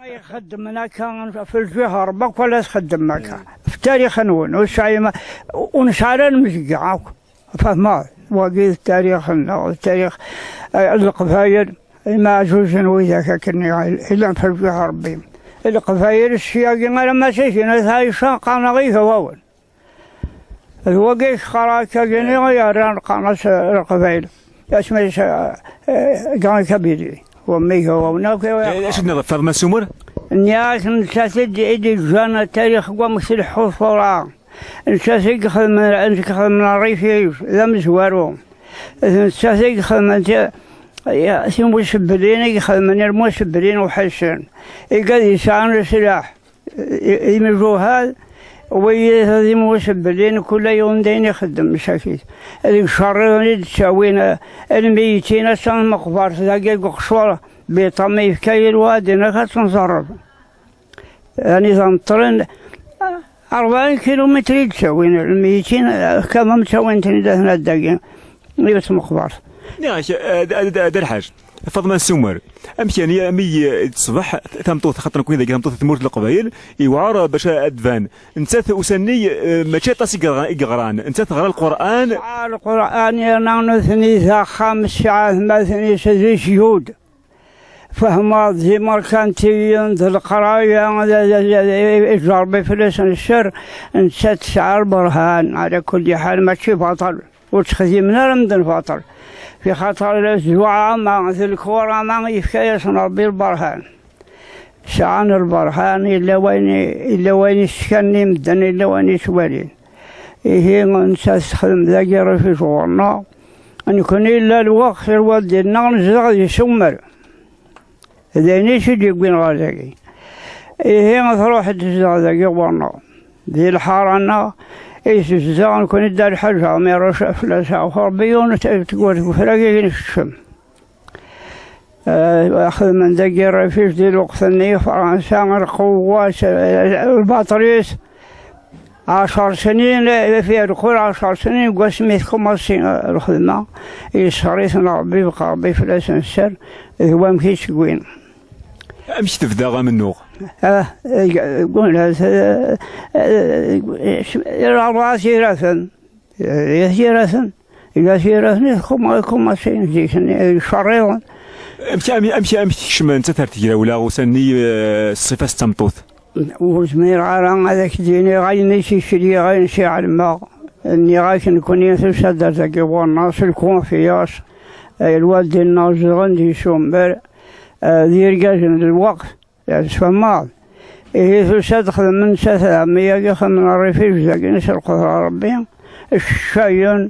يخدم هنا كان في الجهر بك ولا يخدم مكان في تاريخ نون وشاي ونشعر المشجع فما واقي التاريخ التاريخ القبائل ما جوز وياك كني إلا في الجهر بهم القبائل الشياقي ما لما شيشنا هاي شاق أنا غيث واول الوقيش خراك جني غيران قناة القبائل اسمه قان كبيري وميه وناك ايش النظر فاطمه سمر؟ نياك نساتد إيدي جانا التاريخ ومثل حصورا نساتد خدم الريفي لم زوارو نساتد خدم اسمه سبلين خدم المسبلين وحسن يقال يسعون السلاح يمجو هذا ويهذي مسبلين كل يوم دين يخدم مساكين اللي شرطني تساوينا الميتين أصلا مقبرة ذاك قشورة بطمي في كاي الوادي نكات تنصرف يعني تنطرن 40 كيلومتر تساوينا الميتين كما مساوين هنا دقيقة يوت مقبرة. ياك هذا الحاج فاطمه سمر امكانيه امي تصبح تمطوط خاطر نكون ذاك تمطوط ثمورة القبائل يوعر باش ادفان انت اسني ماشي طاسي قران انت تقرا القران انا نثني ذا 5 ساعات مثني سدي شهود فهم زي ما كانت ذا القرايه اجرب في لسان الشر انت تشعر برهان على كل حال ماشي بطل وتخذي من رمضان بطل في خطر الأسبوع مع الكورة مع يفكيس ربي البرهان شعان البرهان إلا وين يسكني مدن إلا وين يسوالين إيه نستخدم ذاكرة في شغلنا أن يكون إلا الوقت الوالد النار نزغ يسمر إذا نيش يجيبين غازاكي إيه تروح تزغ ذاكي ورنا ذي الحارنا إيش الزمان كون يدار حاجة ما يروش أفلاسا وخربيون تقول فراقي نشم أخذ من ذاكرة فيش دي الوقت النية فرنسا القوات البطريس 10 سنين في الكل 10 سنين قسمت كوماسين الخدمة يصريت ربي بقربي في الأسن السر هو مكيش قوين امشي تفداغا منو قول راسي راسن يثيرثن إذا ثيرثن كوماسين زيشن شريون امشي شمن تثرتي ولا وسني الصفة استمطوث وزمير عران هذاك ديني غايني شي غاين شي على الماء اني غايك نكون ينسى ذاك والناس الكون فياس الوالد الناس غندي شومبر ذي رجال الوقت فما إيه تدخل من 300 من الريفيج ذاك نسرق ربي الشايون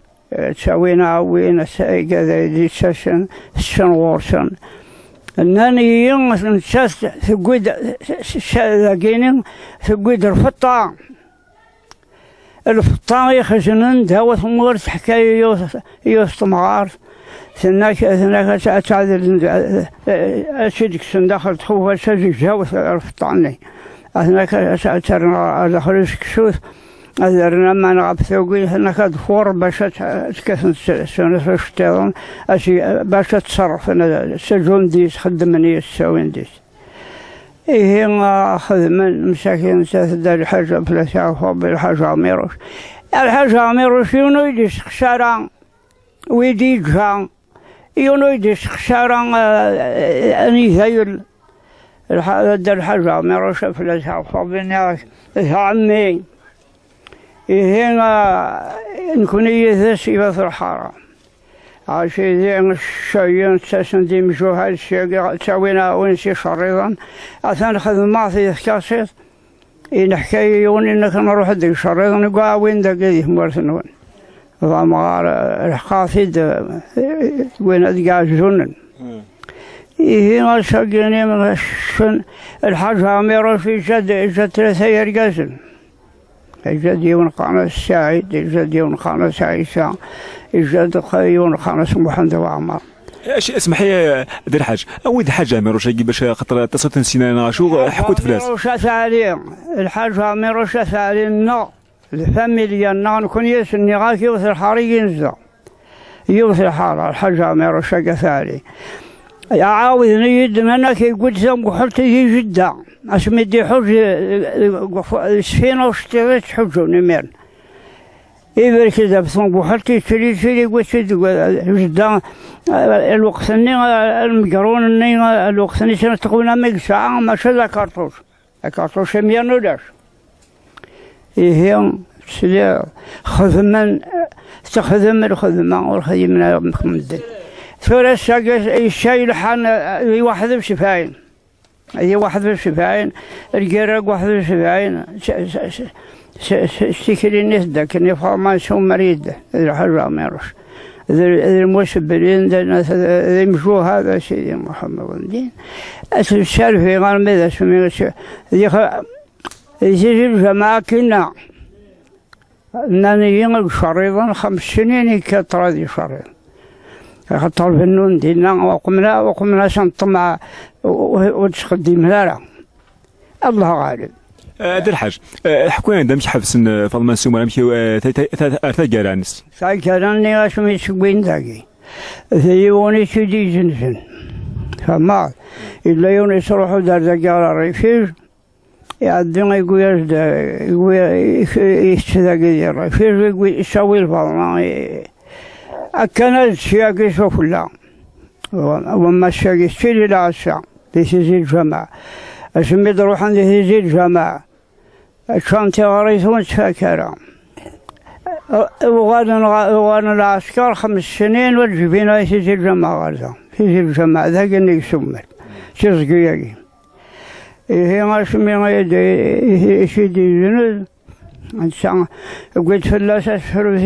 تساوينا عوين كذا دي سشن شنورسن أنني يوم نشاس تقود ذاكينين تقود الفطان يخزنن دهوة ثمور حكاية يوستمغار ثناك تعدل أشدك سندخل تخوف أشدك جاوة الفطاني أثناك أترنا أدخل كشوث أذرنا ما نغب ثوقي هناك دفور باش تكثن سنة شتاون أشي باش تصرف أنا سجون ديس خدمني السوين ديس إيه أخذ من مساكين دار الحاجة بلاثة فوق الحاجة عميروش الحاجة عميروش يونو يديس خسارة ويدي جان يونو يديس خسارة أني ذايل دار الحاجة عميروش بلاثة فوق الناس عمي هنا نكون يذسي في الحارة عشان ذي الشيء تسن دي مجوها الشيء تسوينا ونسي شريطا أثناء خدمة في كاسيت إن حكاية يوني إنك نروح ديك شريطا نقول وين دقيقة مرتين فمغار الحقافيد وين دقيقة جنن هنا شقيني من الشن الحاج عميرو في جد 3 يرقازن الجد يون قناة السعيد الجد يون قناة عيسى الجد يون قناة محمد وعمر اسمحي دير حاج أود حاجة ميروش باش خاطر تصلت نسينا شو حكوت فلاس ميروش ثاني الحاج ميروش ثاني نو الفاميليا نو نكون يسني غاك يوث الحريق ينزل يوث الحارة الحاج ميروش ثاني يعاودني يدنا كيقول سام وحلت يجي جدة اسمي حج السفينة واشتريت حجوني مين إذا كذا بصنع وحلت شري قلت جدة الوقت إني المقرون إني الوقت إني سنة تقولنا ميق ساعة ما شذا كارتوش ميان وداش هي سلا خدمة استخدم الخدمة والخدمة مخمدة ثورة الشاي لحن واحد بشفاين أي واحد بشفاين الجرق واحد بشفاين استكري النسدة كني فما شو مريض الحرة ما يروش المسبرين ذا يمشوا هذا سيدي محمد الدين الشارع في غرمة اسمه يجي الجماعة كنا أنني ينقل شريطا 5 سنين كتر هذه شريط خطر الفنون دينا وقمنا سنطمع وتقدم لنا الله غالب. هذا الحاج حكوا عندنا مش حبس فاطمه السومه نمشيو ثلاثه كرانس كراني واش ميسوين ذاكي ثيوني سيدي جنسن فما الا يونس روحو دار ذاك على الريفيج يعدين يقول يشتاقي الريفيج يقول يسوي الفضل أكن الشياق يشوف لا وما الشياق يشتري لا الشياق يسيزي الجماعة اسمي روح عندي يسيزي الجماعة كانت غريزون تفكرا وغانا العسكر 5 سنين والجبينة يسيزي الجماعة غرزا يسيزي الجماعة ذاك اللي يسمر تزقياقي هي ما سمي يسيدي جنود قلت فلاس أسفر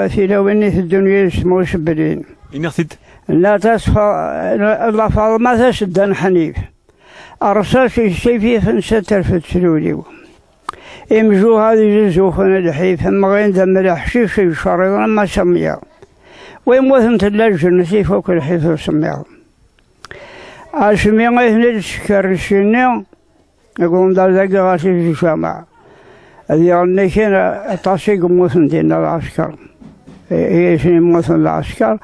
ثيلا وإني في الدنيا اسمه سبرين ينخذ لا تصفى الله فاضل ما تسدن حنيف أرساس السيفي فنستر في السلولي إمجو هذه جزوخنا الحيف أما غين دم الحشيش شريطا ما سميها ويموثن تلاجن في فوق الحيف سميها أسمي غيث السكر السنين يقولون دار ذاك غاسي في الجامعة اللي كان تصيق موثن دينا العسكر هي شنو موثن العسكر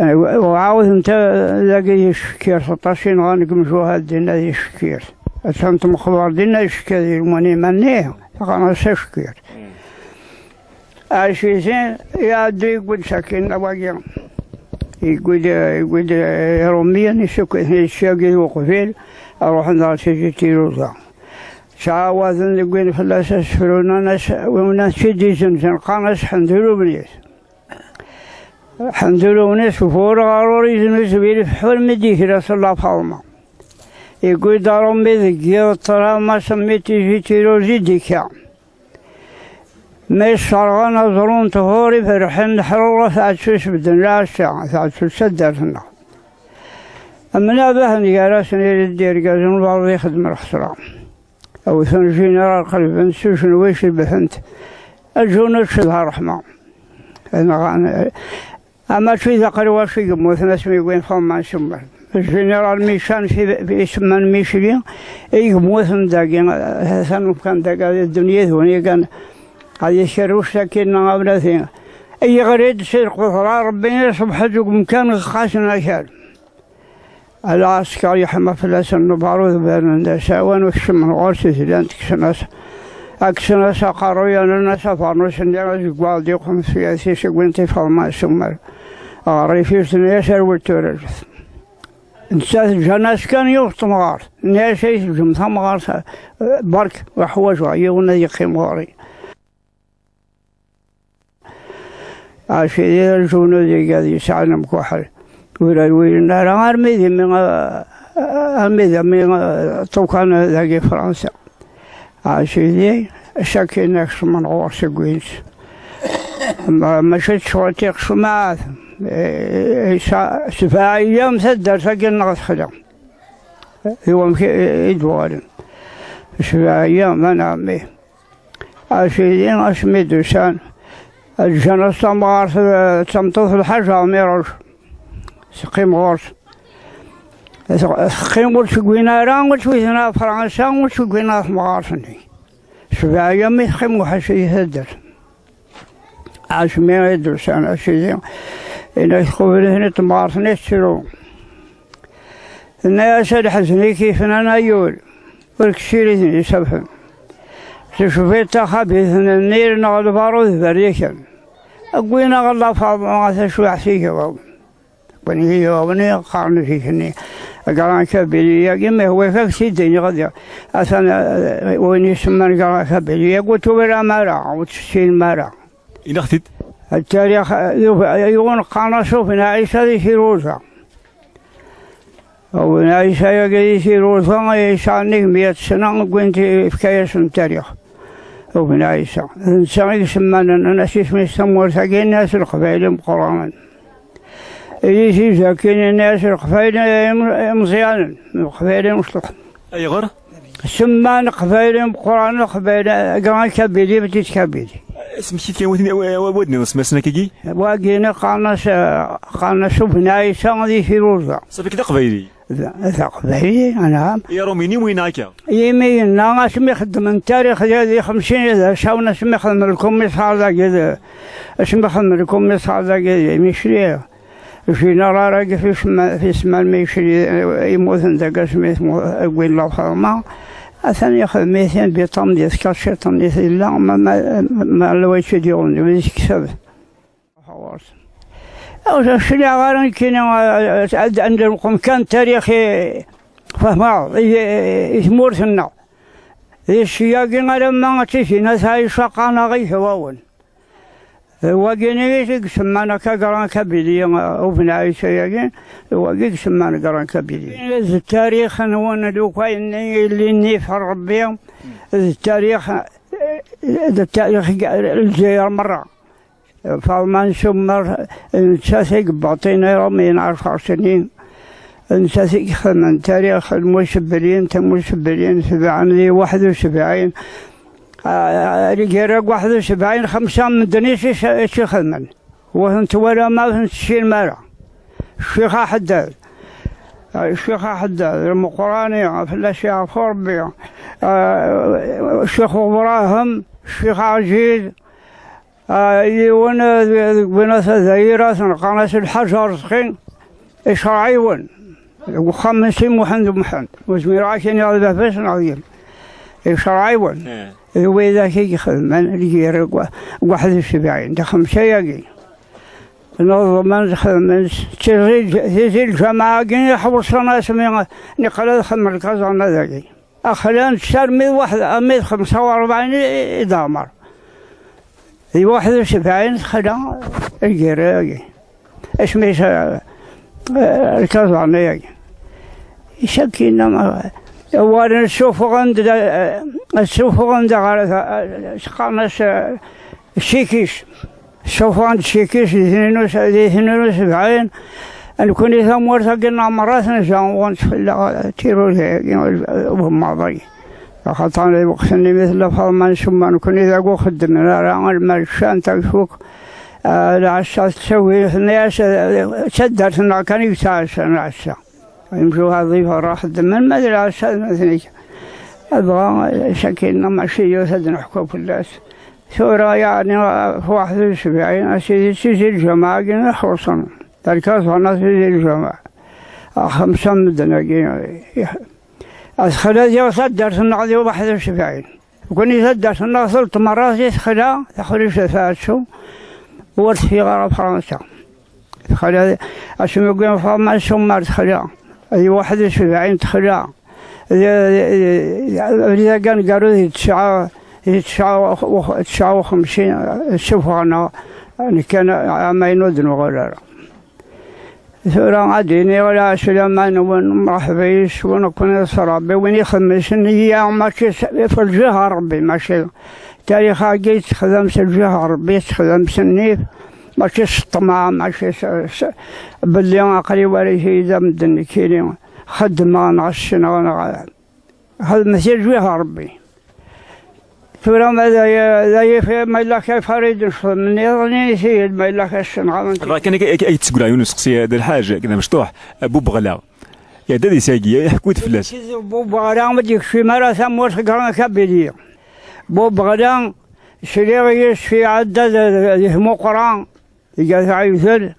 وعاود انت لاقي يشكير 16 غانقم جوهاد دينا يشكير أنت مخبر دينا يشكير ماني منيه أنا سشكير عايشين يعدي يقول ساكن أواجه يقول روميا يشكي الشاقي وقفيل أروح نار سجتي روزا شعوذن يقول فلاس أسفلونا ناس وناس شدي زنزن قانس حندلو بنيس حندلو ناس وفور غاروري زنزبيل فحول مديك رسول الله فالما يقول دارهم بذكي وطرا ما سميتي في تيروزي ديكا ما يشرغان أظرون تهوري فرحن حرورة ثعتشوش بدن لا الساعة ثعتشوش سدرتنا أما نابهن قارسني للدير قازم البعض يخدم الخسران أو ثن جنرال قلب نسوش نويش البحنت الجنود شدها رحمة أما شي ذكر واشي قموث اسمي وين فما سمر الجنرال ميشان في اسم من ميشلين يقموث داقين ثن كان داقا الدنيا ثوني كان هذه شروش ساكننا أولادين أي غريد سير قطرة ربنا سبحانه مكان خاصنا كان العسكر يحمى فلاس النبارو بين ساوان وكشم غورسي زلان تكسناس أكسناس قارويا الناس فارنوس الناس قوال ديقهم سياسي شقوينتي فالما سمر ريفيرس نيسر والتورجث انساس الجناس كان يوفط مغار نيسا يسجمثا مغار برك وحواج وعيونا يقيم غاري عاشي الجنود قاعد يسعنا مكوحل ولا النار أرميدي من طوكان ذاك فرنسا عاشي شاكي نكس من غورس قوينس مشيت شوتي قسمات سبع أيام سدر ساكن نغس خدم هو يدوالن سبع أيام أنا عمي عاشي أسمي دوسان الجنس تمغار تمطوث الحاجة ميروش سقيم غورس سقيم غورس قوينا ران وشوينا فرنسا وشوينا مغارسني سبع أيام يسقيم وحشي يهدر عاش مين يدرس أنا شيء إن يقول هنا تمغارسني تشرو الناس الحزني كيف أنا يقول والكشيري يسبحون شوفيت خبيث النير نغل بارود بريكا أقوينا غلا فاضل شو أحسيك وني قارن فيكني قران كبيري يا هو فك سيدني غدا أصلا وين يسمى قران كبيري قلت ولا مرة وتشين مرة إنختت التاريخ يقول قانا شوفنا عيسى ذي روزا وعيسى يجي روزا يشانك 100 سنة كنت في كيس التاريخ ومن عيسى نسمع سمانا أنا اسمي سمور ثقيل الناس القبائل مقرانا يجي ساكن الناس القبائل مزيانا القبائل مصلح أي غير سمان قبائل مقرانا قبائل قران كبيري بديت كبيري اسمك كي ودني اسمه سنكيجي واقينا قالنا شوفنا عيسى ذي في روزا صافي كذا قبيلي ذا قبيلي نعم يا روميني وين هكا يمين ناس يخدم من تاريخ هذه 50 إذا شاونا اسم يخدم لكم يصعد كذا اسم يخدم لكم يصعد كذا مشري في نرى في اسم المشري يموت عندك اسمه يقول الله فرما أثني يخدم مثلا بيطم ديس كاشيطم ديس لا ما لو يشديون ويش كسب حواس أو شنو غير كنا عندكم كان تاريخي فهموا يمورثنا الشياقين على ما تشي ناس هاي شقانا غير هواون وجنيش سمانا كقران كبيري وبن عيسى وجيك سمانا قران كبيري التاريخ نوانا دوكا اللي نيف ربي التاريخ الجير مرة فالمان سمر نساسك باطينا يومين 10 سنين نساسك من تاريخ المشبرين تمشبرين 71 رجال 71 5 من دنيش شي خدمن وانت ولا ما تشيل مرة الشيخ حداد المقراني في الاشياء الخربية الشيخ ابراهيم الشيخ عجيد وانا بناس ذايرات قناة الحجر سخين إشراعيون وخمسين محمد وزمير عاكين هذا فاش عظيم إشراعيون وإذا كي خدمان الجير 71 ده 5 يجي نظم خدمان تزيد الجماعة جينا حوصنا اسمي نقل مركز عنا ذاكي أخلان شهر 145 دامر 71 خدا الجير اسمي الكاظ عنا يجي يشكينا ما وانا نشوف عند قناة الشيكيش شوف عند الشيكيش 72 نكون إذا مرتقلنا مرات نجاوب في تيرو وهم ضي خاطرني وقتني مثل فالمان ثم نكون إذا قو خدمنا راه المرشان تشوك العشاء تسوي الناس شدتنا كان يساعد العشاء يمشوا هذه راح من ما أدري عشان مثلي أبغى شكلنا ماشي يوسد نحكوا في الناس سورة يعني 71 أسيدي الجماعة جينا خلصنا تركز على سيدي الجماعة 5 مدنا جينا أسخلا جوا صدرت النقدي 71 وكوني صدرت النقدي صرت مرات يسخلا تخرج شفاتشو ورث في غرب فرنسا خلا عشان يقولون فما سمر خلا أي 71 تخلا إذا كان قالوا 59 شوفوا أنا كان عامين ودن وغيره ثورة عديني ولا سليمان ومرحبيش ونكون صرابي وين خمسين هي ماشي في الجهة ربي ماشي تاريخ عقيت خدم الجهة ربي خدم سنيف ماشي الطمع ماشي باللي عقلي ولا شيء إذا مدني كيلي خدمة نعشنا هذا مثل جهة ربي ثورة ماذا في ملاك فريد من يظني شيء ملاك الشنعة كان أي تقول يونس قصي هذا الحاجة كذا مشطوح أبو بغلا يا دادي ساقي حكوت فلاس بو بغلا ما ديك شي مرة ثم قرنا كبيرية بو بغلا شريغيش في عدد يهمو قران يجا عيثل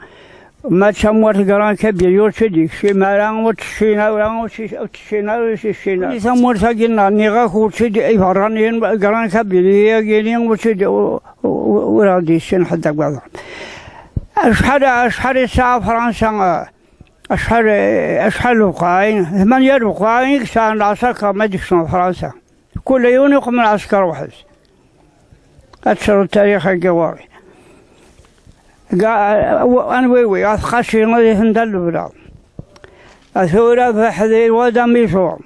ما تسموت قران كبير يوتشدي شي مالان وتشينا وتشينا وتشينا تسموت قلنا نيغاك وتشدي اي فرانين قران كبير يجينين وتشدي ورادي شن حتى بعض اشحال ساعه فرنسا اشحال وقاين 8 وقاين كان العسكر ما ديكشن فرنسا كل يوم يقوم العسكر واحد أتشر التاريخ الجواري أنا ويوي أثقاشي غادي ندلو بلا أثورة فحذي الودا ميشور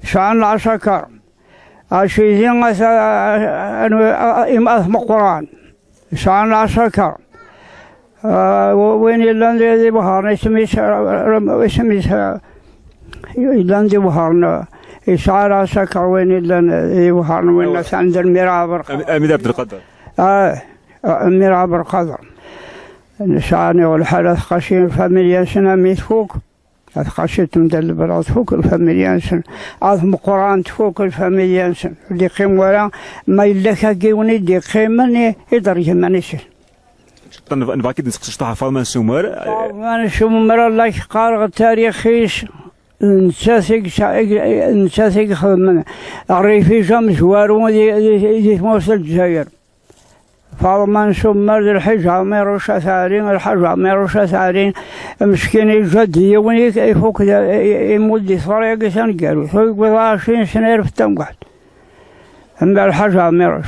شان العسكر أشيزين أنا أثم القرآن شان العسكر وين اللندي بحار اسمي اللندي بحار إشعار سكر وين اللندي بحار وين عند الميراب أمير عبد القادر الميراب القدر نشاني والحدث خشين فاميليان سنة ميت فوق خشيت مدل براد فوق الفاميليان سنة أثم قرآن فوق الفاميليان سنة اللي قيم ولا ما يلك جيوني دي قيمني يقدر يهمنيش نبغى كده نسقسي طه فاطمة سومر فاطمة سومر الله يقارغ التاريخيش نساسيك خدمنا الريفي شمس وارو دي موصل الجزائر فاطمة سومر الحج عمير ثارين الحج عمير ثارين مسكين الجدي وني يفوق يمد طريق سنقالو فوق 20 سنة في التمقعد أما الحج عمير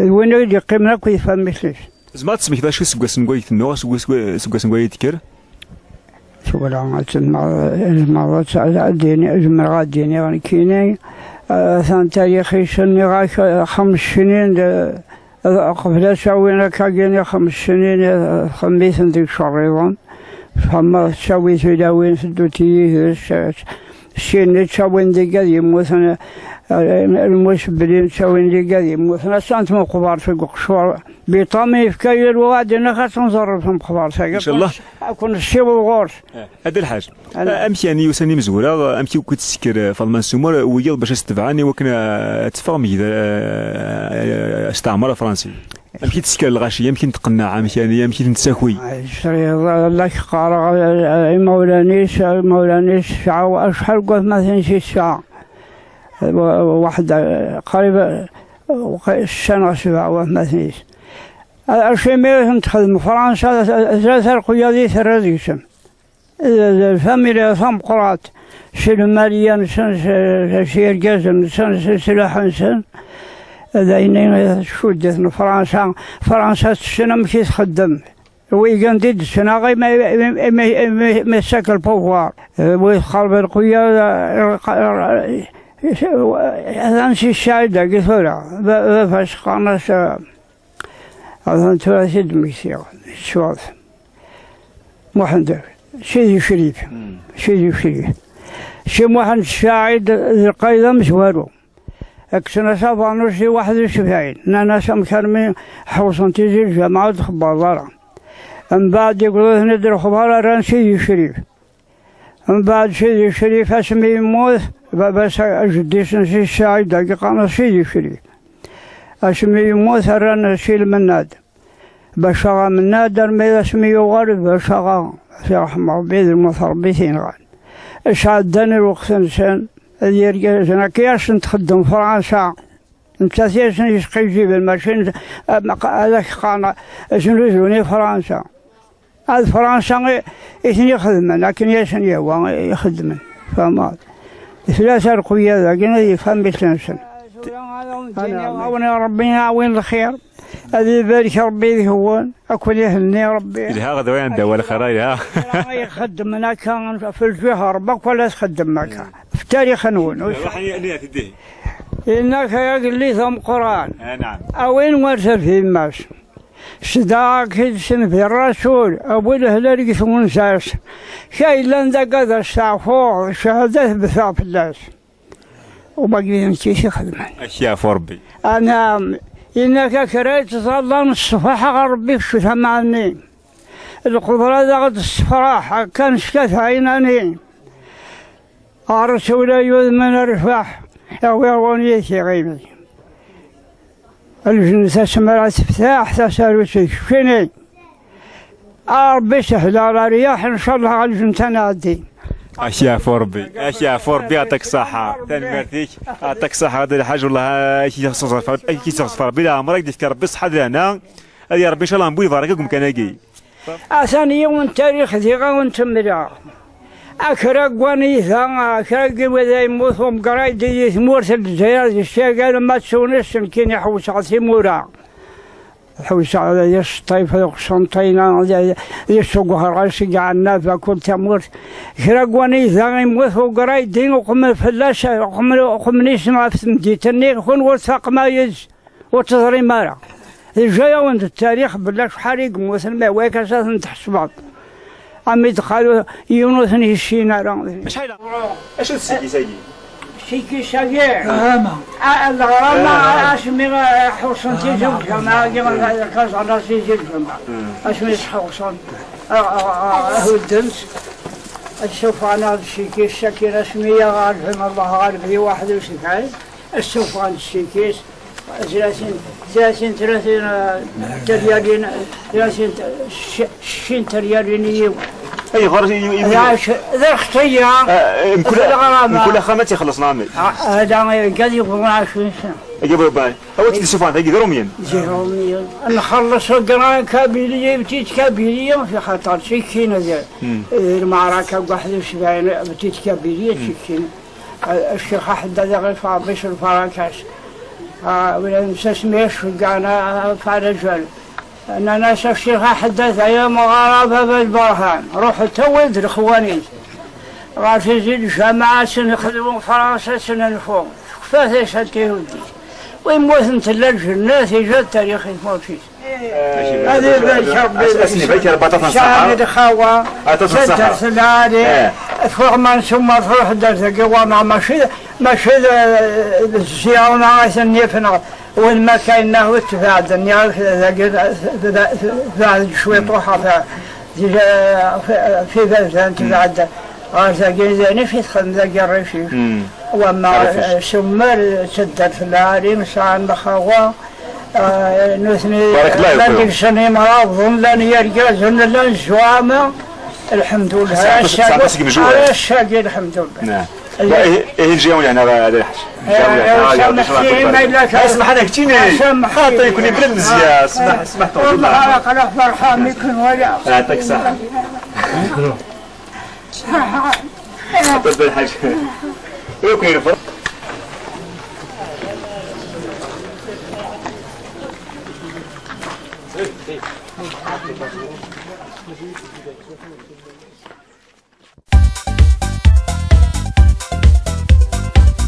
وين يدي قيمنا كيف مثلش زعما تسمح ذا شو سكواس نقويت النوع سكواس نقويت كير شو لا المرات الديني أجمع الديني يعني كيني ثان تاريخي سني غاك 5 سنين قبل سوينا كاجيني 5 سنين خميس نديك شريضان فما سويت يداوين سدوتي الشين تسوين دي قديم مثلا المسبلين تسوين دي قديم مثلا سانت مو قبار في قشور بيطامي في كاي الواد نخاص نصرفهم قبار ان شاء الله اكون الشيب والغور هذا الحاج امشي يعني وساني مزوره امشي كنت تسكر فاطمة سومر ويل باش تتبعني وكنا تفهمي استعمار فرنسي يمكن تسكر الغاشيه يمكن تقنع يمكن تساكوي الله يقارع مولانيش ساعه اشحال قلت مثلا شي ساعه واحده قريبه سنه سبعه مثلا الشيء تخدم فرنسا ثلاثة القيادية الرئيسية الفاميليا ثم قرات شيل ماليا شير جزم سلاح سن ذاين شدت فرنسا السنة مشي تخدم ويجان ديد السنة غير ما ساك البوفوار ويخرب القيادة هذا نسي الشاهدة قلت له فاش قناش هذا ثلاثة دميسير شواظ محمد سيدي شريف شي محمد الشاعد القايدة مزوارو اكسنا سافانو شي 71 نانا سمكرمي حوصن تيجي الجامعة خبار دارا من بعد يقولوا ندير خبار ران سيدي شريف من بعد سيدي شريف اسمي يموت بس جدي سنسي الشاعد دقيقة أنا سيدي شريف اسمي يموت ران شيل مناد بشغا مناد رمي اسمي يغرب بشغا في رحمة ربي المتربيين غان اشعدني الوقت انسان يرجع كياش نتخدم فرنسا انت سياش يسقي جيب الماشين هذاك قانا شنو فرنسا هذا فرنسا اثني خدمه لكن ياسن هو يخدم فما ثلاثة القيادة قلنا يفهم بالسنسن أنا ربنا وين الخير هذه يبارك ربي هو أكون يهني ربي إذا هذا وين دول خرايا يخدم هناك في الجهر بك ولا تخدم معك في تاريخ نون إنك يقول لي ثم قرآن نعم أوين ورث في الناس صداق هدسن في الرسول أبو الهلال يسمون ساس شاي لندا قد استعفور شهادة بثاف الناس وباقي نمشي خدمة أشياء فربي أنا إنك كريت ظلام الصفاحة ربي شو ثمانين القدرة ذات الصفراحة كان شكت عيناني الرسول يذمن الرفاح أو يروني غيبي الجنة سمرت فتاح تسألوا شيني ربي يسهل على رياح ان شاء الله على الجنتان عادي. اشياء ربي يعطيك الصحة ثاني مرتيك يعطيك الصحة هذا الحاج والله كي تصفر بلا عمرك ديك ربي الصحة لنا يا ربي ان شاء الله نبوي بارككم كناكي. ثاني من تاريخ ذيغا ونتمرا أكرق ونيثا أكرق وذا يموتهم قرايد يثمورت الجزائر الشيء ما تسونس كين يحوس على ثمورا حوس على يسطيف يقسنطينا يسوقها راسي على الناس كل تمور أكرق ونيثا يموتهم قرايد وقم فلاش وقم نسمع في سمديتني خن وثاق ما يز وتضري مارا الجاية وانت التاريخ بلاش حريق مثل ما واك اساسا تحسبات عم يدخلوا يونس نهشينا راه اش السيكي ساقي سيكي ساقي الغرامة اسمي حوصن تيجي الجماعة كما كاز على تيجي الجماعة اسمي حوصن هو الدنس السوف انا السيكي الساكي اسمي غالب الله غالب في 71 السوف عن السيكيس 30 تريالين 60 تريالين اي غرض ذا اختيار كل خامات يخلص نعمل هذا قال يقول 20 سنه يجيبوا باي هو تشوف انت يجي روميا نخلص القران كابيليه بتيت كابيليه في خطر سكينه ذا المعركه 71 بتيت كابيليه سكينه الشيخ احد هذا غير فاضيش الفراكاش ولا نسميش قانا فرجل أنا ناس الشيخ حدث أيام غرابة بالبرهان روح تولد الإخواني غافزين الجماعة يخدمون فرنسا سنة الفوق فاثي سنتي ودي ويموت انت للجنات يجد تاريخ يموت فيه هذه اسني بيك 14 ساعة شاهد خوا سنتر سلالي فوق ما نسمى تروح درس قوانا ماشي الزيارة عايز النيفنا وين ما كان نهو تفاد النيار في شوي طوحة في بلدان تفاد غازاقين زيني في تخدم ذاك الرشيش وما سمر سدر في العالي مسعان بخوا نثني لن سني مرض لن يرجع لن الزوامة الحمد لله الشاقي الحمد لله ايه الجيون يعني هذا الحاج اسمح لك تيني خاطر يكون بلا مزيان اسمح والله على فرحان يكون ولا يعطيك الصحة تفضل الحاج ويكون الفرق